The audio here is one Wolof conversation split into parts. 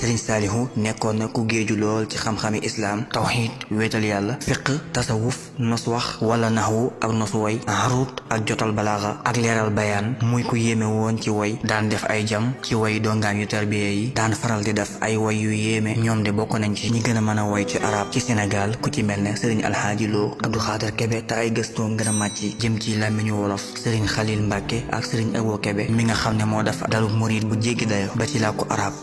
Serigne Saliou nekkoon na ku géeju lool ci xam-xami islam, tawhid, wéetal yàlla, fiq, tasawuf, nos wax wala naxwu ak nosu way, arut ak jotal balaaxa ak leeral bayaan. muy ku yéeme woon ci way, daan def ay jam ci way dongaam yu tarbiya yi, daan faral di def ay way yu yéeme. ñoom de bokk nañ ci ñi gën a mën a way ci arab ci Sénégal, ku ci mel ne Serigne Alhaaji Lo, Abdou Khader Kebe te ay gëstoom gën a màcc jëm ci làmmiñu wolof, Serigne Khalil Mbacke ak Serigne Abo Kebe mi nga xam ne moo dafa dalu murid bu jéggi dayo ba ci làkku arab.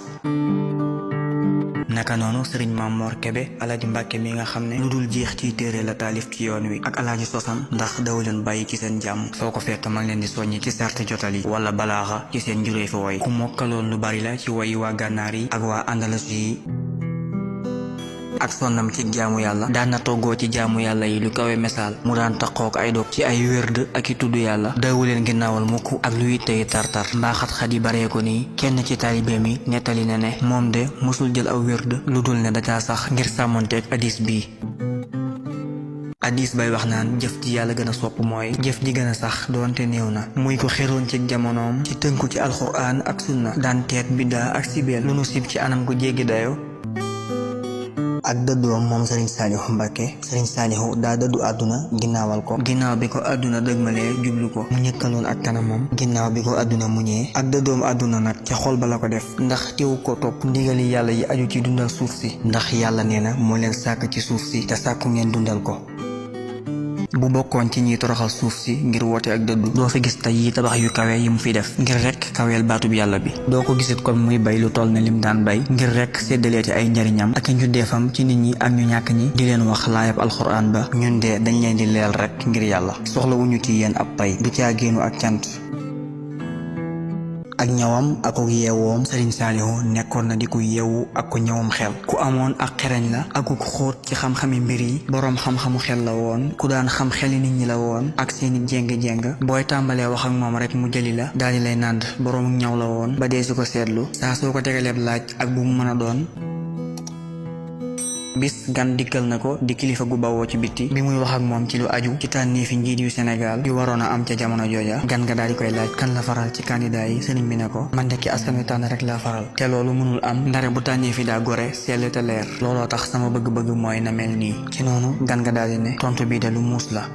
naka noonu Serigne Mamor Kebe, Alaaji Mbàkke mi nga xam ne lu dul jeex ci téere la taalif ci yoon wi, ak Alaaji Sosan ndax daw leen bàyyi ci seen jàmm. foo ko fekk ma ngi leen di soññi ci sarte jotal yi wala balaaxa ci seen juree fi woy. ku mokkaloon lu bari la ci woyi waa gànnaar yi ak waa Andalus yi. ak sonnam ci jaamu yàlla daan na toggoo ci jaamu yàlla yi lu kawe misaal. mu daan taqook ay dog ci ay wérd ak i tudd yàlla, dawuleen ginnaawal mukk ak luy tey tartar mbaa xat-xat yi baree ko nii. kenn ci taalibe mi nettali na ne moom de mosul jël aw wérd lu dul ne dacaa sax ngir sàmmonteeg hadis bii. hadis bay wax naan jëf ji yàlla gën a sopp mooy jëf ji gën a sax doonte néew na. muy ko xeroon ci jamonoom ci tënku ci alxuraan ak sunna, daan teet biddaa ak sibeel lu nu sib ci anam gu jéggi dayo. ak dëddoom moom Serigne Saliou Mbacke. Serigne Saliou daa dëddu àdduna ginnaawal ko, ginnaaw bi ko àdduna dëgmalee jublu ko mu ñëkkaloon ak kanamam, ginnaaw bi ko àdduna muñee. ak dëddoom àdduna nag ca xol ba la ko def, ndax teew ko topp ndigali yàlla yi aju ci dundal suuf si, ndax yàlla nee na moo leen sàkk ci suuf si te sàkku ngeen dundal ko. bu bokkoon ci ñiy toroxal suuf si ngir woote ak dëddu, doo fi gis tey yi tabax yu kawe yi mu fi def ngir rekk kaweel baatub yàlla bi. doo ko gisit kon muy bay lu toll ne lim daan bay ngir rekk séddaleeti ay njariñam ak njuddeefam ci nit ñi ak ñu ñàkk ñi, di leen wax laayab alxuraan ba ñun de dañ leen di leel rekk ngir yàlla, soxla wuñu ci yéen ab pay du caa génnu ak cant. ak ñawam ak ku yeewoom Serigne Saliou nekkoon na di ku yeewu ak ku ñawam xel, ku amoon ak xereñ la ak ku xóot ci xam-xami mbir yi. boroom xam-xamu xel la woon, ku daan xam xeli nit ñi la woon ak seeni jéng-jéng. booy tàmbalee wax ak moom rek mu jëli la daldi lay nànd. boroom ñaw la woon ba dee su ko seetlu saa soo ko tegaleeb laaj ak bu mu mën a doon. bis gan dikkal na ko di kilifa gu bawoo ci bitti, bi muy wax ak moom ci lu aju ci tànneefi njiit yu Sénégal yu waroon a am ca jamono jooja. gan nga daal di koy laaj kan la faral ci candidat yi. sëriñ bi ne ko man de ki askan wi tànn rek laa faral, te loolu mënul am ndare bu tànneefi daa gore sell te leer. looloo tax sama bëgg-bëgg mooy na mel nii. ci noonu gan nga daal di ne tontu bii de lu muus la.